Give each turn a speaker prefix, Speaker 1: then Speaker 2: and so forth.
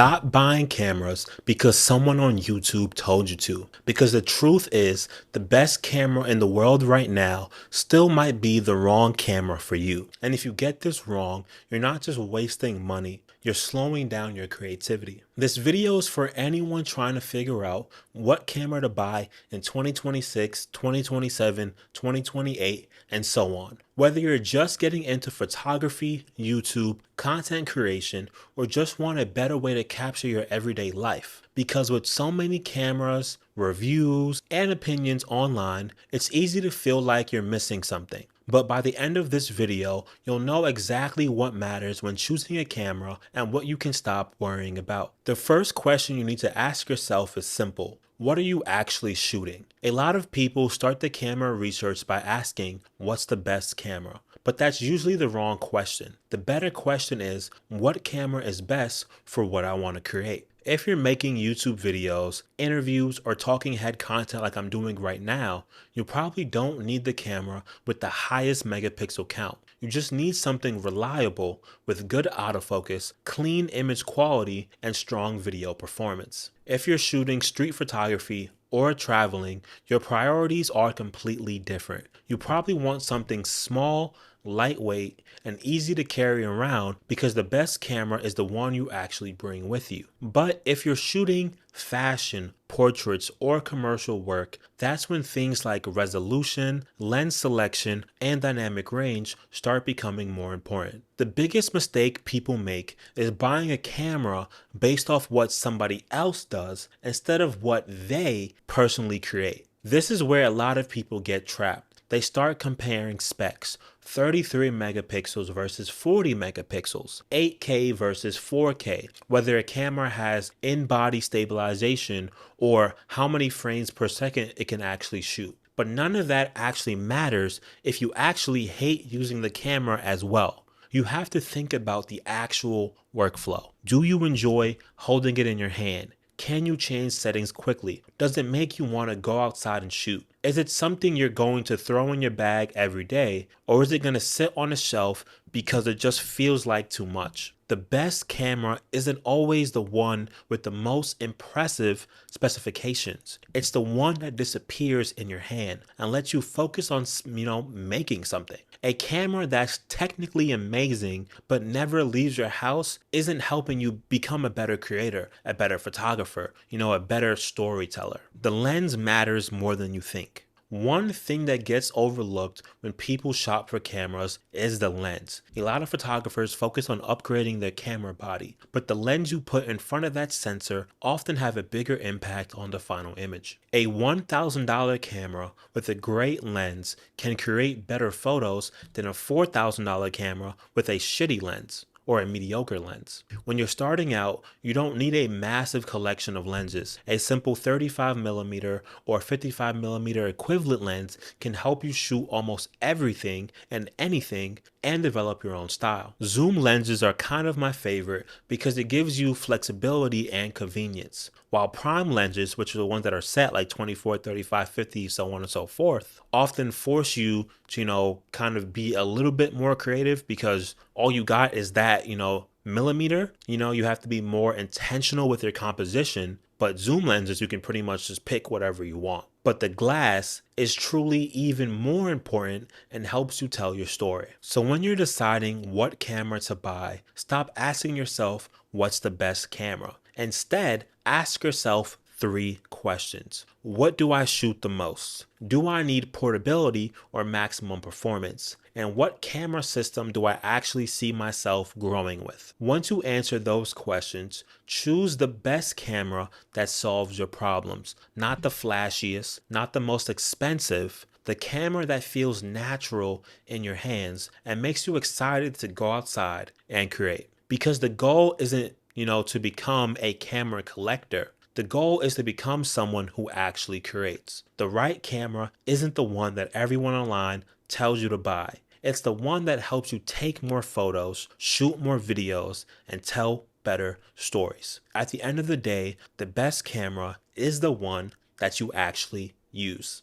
Speaker 1: Stop buying cameras because someone on YouTube told you to. Because the truth is, the best camera in the world right now still might be the wrong camera for you. And if you get this wrong, you're not just wasting money, you're slowing down your creativity. This video is for anyone trying to figure out what camera to buy in 2026, 2027, 2028, and so on. Whether you're just getting into photography, YouTube, content creation, or just want a better way to capture your everyday life. Because with so many cameras, reviews, and opinions online, it's easy to feel like you're missing something. But by the end of this video, you'll know exactly what matters when choosing a camera and what you can stop worrying about. The first question you need to ask yourself is simple. What are you actually shooting? A lot of people start the camera research by asking, what's the best camera? But that's usually the wrong question. The better question is, what camera is best for what I want to create? If you're making YouTube videos, interviews, or talking head content like I'm doing right now, you probably don't need the camera with the highest megapixel count. You just need something reliable with good autofocus, clean image quality, and strong video performance. If you're shooting street photography or traveling, your priorities are completely different. You probably want something small, lightweight, and easy to carry around because the best camera is the one you actually bring with you. But if you're shooting fashion, portraits, or commercial work, that's when things like resolution, lens selection, and dynamic range start becoming more important. The biggest mistake people make is buying a camera based off what somebody else does instead of what they personally create. This is where a lot of people get trapped. They start comparing specs, 33 megapixels versus 40 megapixels, 8K versus 4K, whether a camera has in-body stabilization or how many frames per second it can actually shoot. But none of that actually matters if you actually hate using the camera as well. You have to think about the actual workflow. Do you enjoy holding it in your hand? Can you change settings quickly? Does it make you want to go outside and shoot? Is it something you're going to throw in your bag every day, or is it going to sit on a shelf because it just feels like too much? The best camera isn't always the one with the most impressive specifications. It's the one that disappears in your hand and lets you focus on, making something. A camera that's technically amazing but never leaves your house isn't helping you become a better creator, a better photographer, a better storyteller. The lens matters more than you think. One thing that gets overlooked when people shop for cameras is the lens. A lot of photographers focus on upgrading their camera body, but the lens you put in front of that sensor often have a bigger impact on the final image. A $1,000 camera with a great lens can create better photos than a $4,000 camera with a shitty lens or a mediocre lens. When you're starting out, you don't need a massive collection of lenses. A simple 35mm or 55mm equivalent lens can help you shoot almost everything and anything and develop your own style. Zoom lenses are kind of my favorite because it gives you flexibility and convenience, while prime lenses, which are the ones that are set like 24, 35, 50, so on and so forth, often force you to, kind of be a little bit more creative because all you got is that, millimeter. You have to be more intentional with your composition, but zoom lenses, you can pretty much just pick whatever you want. But the glass is truly even more important and helps you tell your story. So when you're deciding what camera to buy, stop asking yourself what's the best camera. Instead, ask yourself 3 questions. What do I shoot the most? Do I need portability or maximum performance? And what camera system do I actually see myself growing with? Once you answer those questions, choose the best camera that solves your problems. Not the flashiest, not the most expensive, the camera that feels natural in your hands and makes you excited to go outside and create. Because the goal isn't, to become a camera collector. The goal is to become someone who actually creates. The right camera isn't the one that everyone online tells you to buy. It's the one that helps you take more photos, shoot more videos, and tell better stories. At the end of the day, the best camera is the one that you actually use.